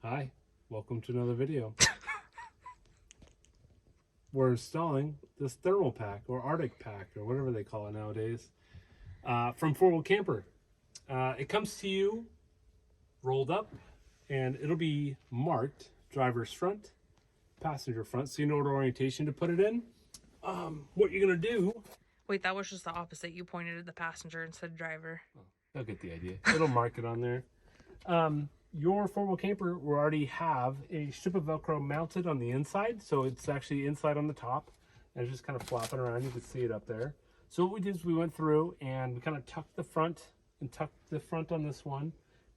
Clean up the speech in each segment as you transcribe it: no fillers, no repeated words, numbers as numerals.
Hi, welcome to another video. We're installing this thermal pack or Arctic pack or whatever they call it nowadays from 4Wheel Camper. It comes to you rolled up and it'll be marked driver's front, passenger front, so you know what orientation to put it in. What you're gonna do. Wait, that was just the opposite. You pointed at the passenger instead of driver. Oh, they'll get the idea. It'll mark it on there. Your 4Wheel Camper will already have a strip of Velcro mounted on the inside, so it's actually inside on the top, and it's just kind of flopping around. You can see it up there. So what we did is we went through and we kind of tucked the front on this one,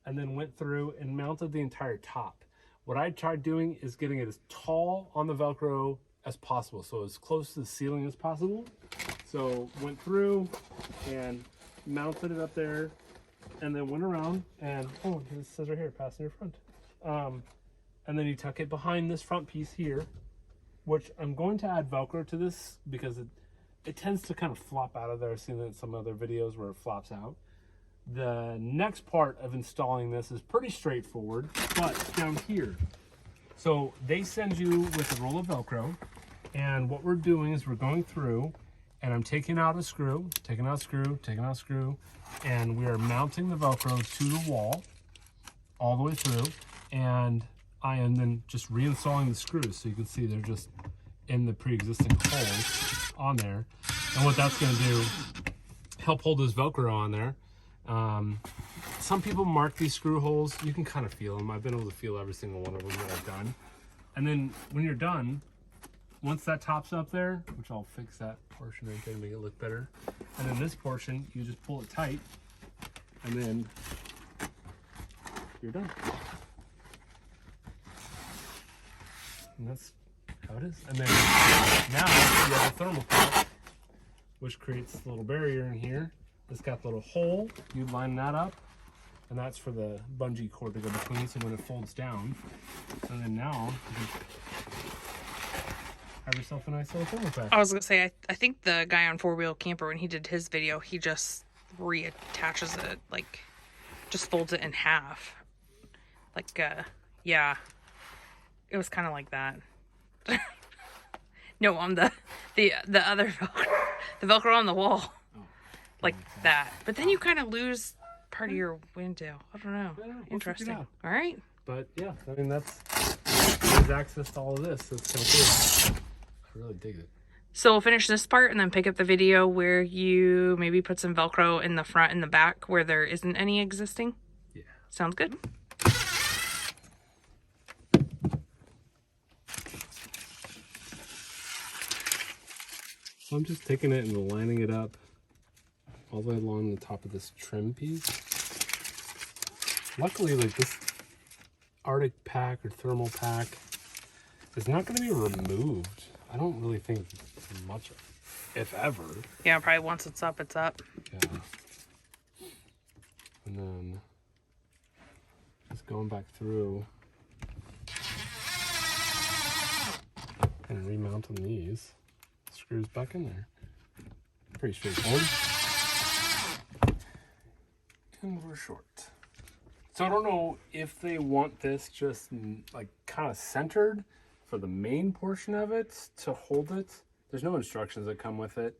and then went through and mounted the entire top. What I tried doing is getting it as tall on the Velcro as possible, so as close to the ceiling as possible. So went through and mounted it up there, and then went around and it says right here, passenger front. And then you tuck it behind this front piece here, which I'm going to add Velcro to this because it tends to kind of flop out of there. I've seen it in some other videos where it flops out. The next part of installing this is pretty straightforward, but down here. So they send you with a roll of Velcro, and what we're doing is we're going through and I'm taking out a screw, taking out a screw, and we are mounting the Velcro to the wall all the way through, and I am then just reinstalling the screws, so you can see they're just in the pre-existing holes on there. And what that's going to do, help hold this Velcro on there. Some people mark these screw holes. You can kind of feel them. I've been able to feel every single one of them that I've done. And then when you're done, once that top's up there, which I'll fix that portion right there to make it look better, and then this portion, you just pull it tight, and then you're done. And that's how it is. And then now you have a thermal pack, which creates a little barrier in here. It's got a little hole. You line that up, and that's for the bungee cord to go between, so when it folds down. And then now you can have yourself a nice little thermal pack. I was gonna say, I think the guy on 4Wheel Camper, when he did his video, he just reattaches it, like just folds it in half. Like, yeah, it was kind of like that. No, on the other Velcro, the Velcro on the wall, like that. But then you kind of lose part of your window. I don't know. We'll Interesting. figure it out. All right. But yeah, I mean, there's access to all of this. It's kind of cool. I really dig it. So we'll finish this part and then pick up the video where you maybe put some Velcro in the front and the back where there isn't any existing. Yeah. Sounds good. So I'm just taking it and lining it up all the way along the top of this trim piece. Luckily, like, this Arctic pack or thermal pack is not going to be removed. I don't really think much, if ever. Yeah, probably once it's up, it's up. Yeah. And then just going back through and remounting these screws back in there. Pretty straightforward. And we're short. So I don't know if they want this just like kind of centered for the main portion of it to hold it. There's no instructions that come with it.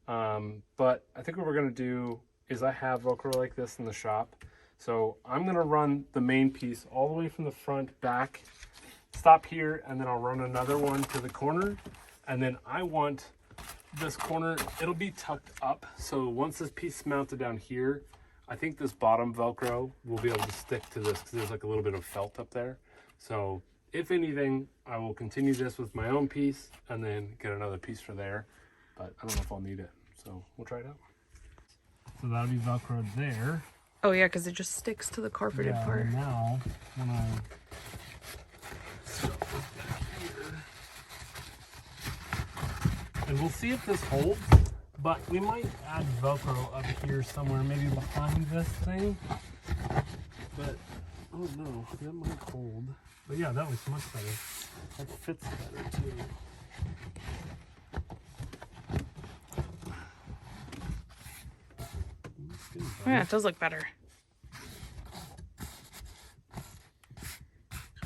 But I think what we're gonna do is I have Velcro like this in the shop. So I'm gonna run the main piece all the way from the front back, stop here, and then I'll run another one to the corner. And then I want this corner, it'll be tucked up. So once this piece is mounted down here, I think this bottom Velcro will be able to stick to this because there's like a little bit of felt up there. So if anything, I will continue this with my own piece and then get another piece for there. But I don't know if I'll need it. So we'll try it out. So that'll be Velcroed there. Oh yeah, because it just sticks to the carpeted part. And now when I stuff this back here, and we'll see if this holds. But we might add Velcro up here somewhere, maybe behind this thing. But, oh no, that might hold. But yeah, that looks much better. That fits better too. Yeah, it does look better.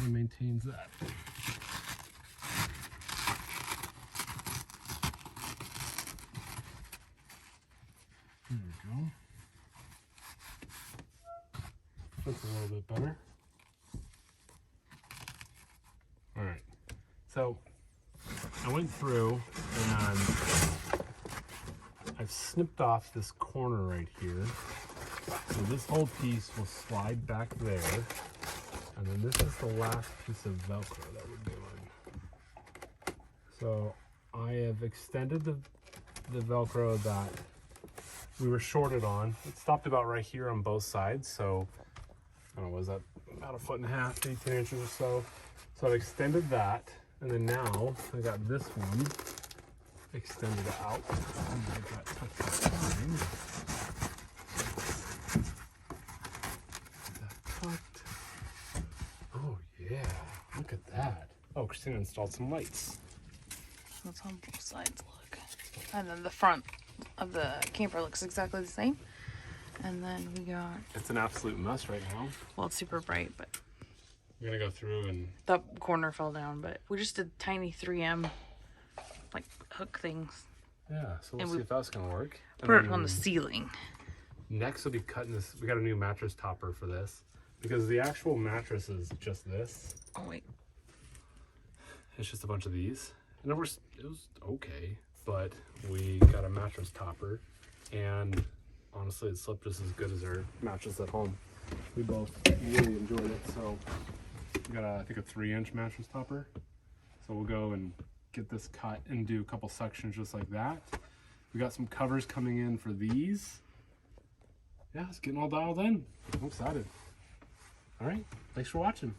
he maintains that. There we go. That's a little bit better. All right. So I went through and I've snipped off this corner right here. So this whole piece will slide back there. And then this is the last piece of Velcro that we're doing. So I have extended the Velcro that we were shorted on. It stopped about right here on both sides. So I don't know, was that about 1.5 feet, 18 inches or so. So I've extended that. And then now I got this one extended out. And I got tucked behind. Tucked. Oh yeah, look at that. Oh, Christina installed some lights. That's how both sides look. And then the front of the camper looks exactly the same. And then we got, It's an absolute mess right now. well, it's super bright, but We're gonna go through and the corner fell down. But we just did tiny 3M like hook things. yeah, so we'll And see we if that's gonna work. And Put it then on the ceiling. next we'll be cutting this. We got a new mattress topper for this because the actual mattress is just this. Oh wait, It's just a bunch of these, and it was okay, but we got a mattress topper, and honestly, it slept just as good as our mattress at home. We both really enjoyed it, so we got I think a 3-inch mattress topper. So we'll go and get this cut and do a couple sections just like that. We got some covers coming in for these. Yeah, it's getting all dialed in. I'm excited. All right, thanks for watching.